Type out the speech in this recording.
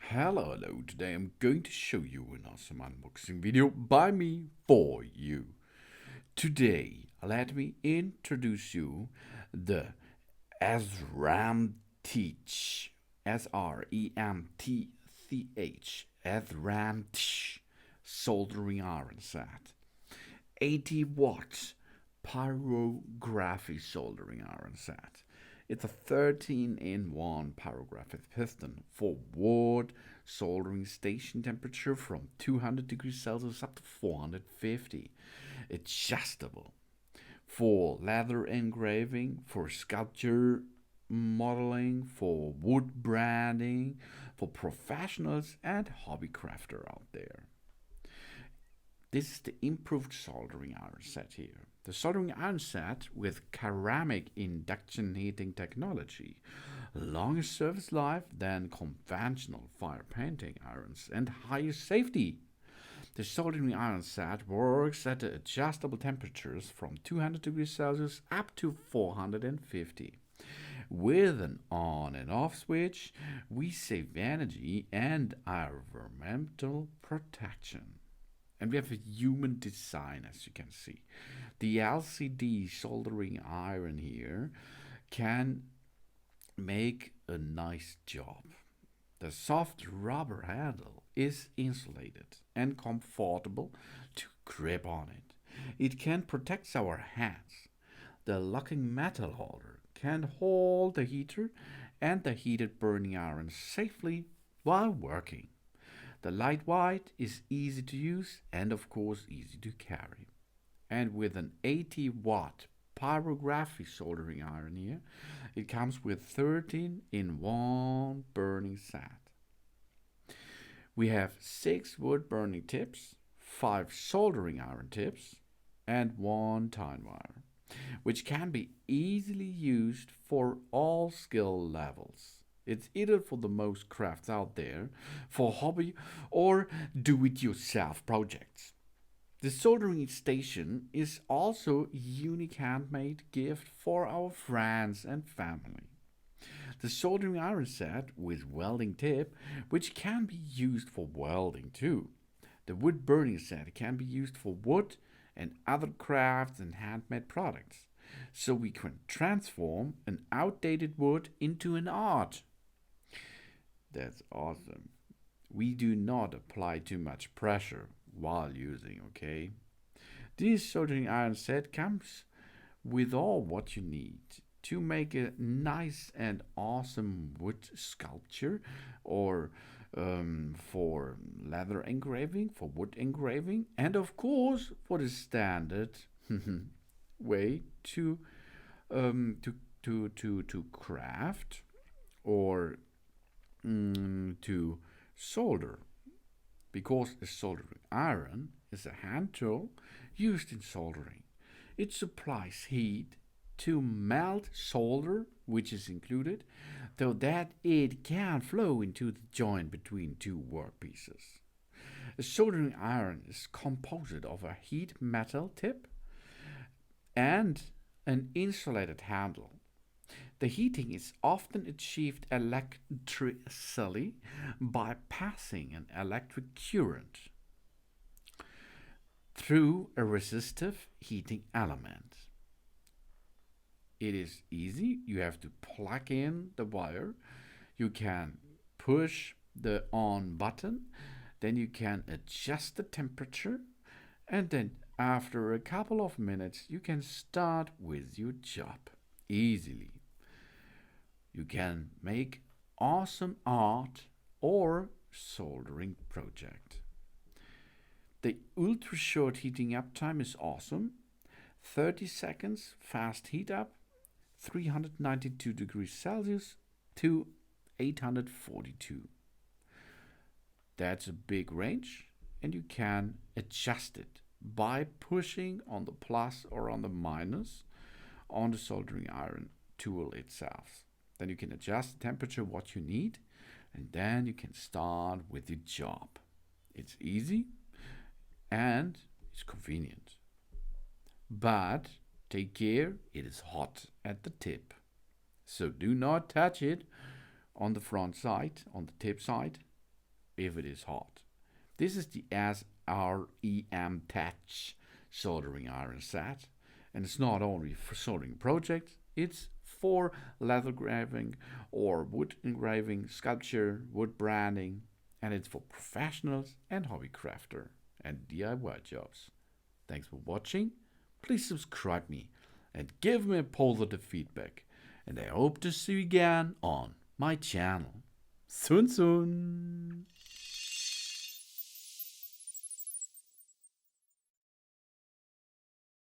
Hello, today I'm going to show you an awesome unboxing video by me for you. Today, let me introduce you the SREMTCH, S-R-E-M-T-C-H, SREMTCH Soldering Iron Set. 80 watts Pyrography Soldering Iron Set. It's a 13-in-1 pyrographic piston for wood soldering station temperature from 200 degrees Celsius up to 450. Adjustable for leather engraving, for sculpture modeling, for wood branding, for professionals and hobby crafter out there. This is the improved soldering iron set here. The soldering iron set with ceramic induction heating technology, longer service life than conventional fire painting irons, and higher safety. The soldering iron set works at adjustable temperatures from 200 degrees Celsius up to 450. With an on and off switch, we save energy and environmental protection. And we have a human design, as you can see. The LCD soldering iron here can make a nice job. The soft rubber handle is insulated and comfortable to grip on it. It can protect our hands. The locking metal holder can hold the heater and the heated burning iron safely while working. The lightweight is easy to use and of course easy to carry. And with an 80-watt pyrography soldering iron here, it comes with 13-in-1 burning set. We have 6 wood burning tips, 5 soldering iron tips, and 1 tine wire, which can be easily used for all skill levels. It's either for the most crafts out there, for hobby or do-it-yourself projects. The soldering station is also a unique handmade gift for our friends and family. The soldering iron set with welding tip, which can be used for welding too. The wood burning set can be used for wood and other crafts and handmade products. So we can transform an outdated wood into an art. That's awesome. We do not apply too much pressure while using, okay? This soldering iron set comes with all what you need to make a nice and awesome wood sculpture or for leather engraving, for wood engraving, and of course for the standard way um, to to craft or to solder, because a soldering iron is a hand tool used in soldering. It supplies heat to melt solder, which is included, so that it can flow into the joint between two workpieces. A soldering iron is composed of a heat metal tip and an insulated handle. The heating is often achieved electrically by passing an electric current through a resistive heating element. It is easy. You have to plug in the wire. You can push the on button. Then you can adjust the temperature. And then after a couple of minutes, you can start with your job easily. You can make awesome art or soldering project. The ultra short heating up time is awesome. 30 seconds fast heat up, 392 degrees Celsius to 842. That's a big range, and you can adjust it by pushing on the plus or on the minus on the soldering iron tool itself. Then you can adjust the temperature what you need, and then you can start with your job. It's easy and it's convenient. But take care, it is hot at the tip. So do not touch it on the front side, on the tip side. if it is hot. This is the SREMTCH soldering iron set, and it's not only for soldering projects, it's for lithograving or wood engraving, sculpture, wood branding, and it's for professionals and hobby crafter and DIY jobs. Thanks for watching. Please subscribe me and give me a positive feedback. And I hope to see you again on my channel. Soon.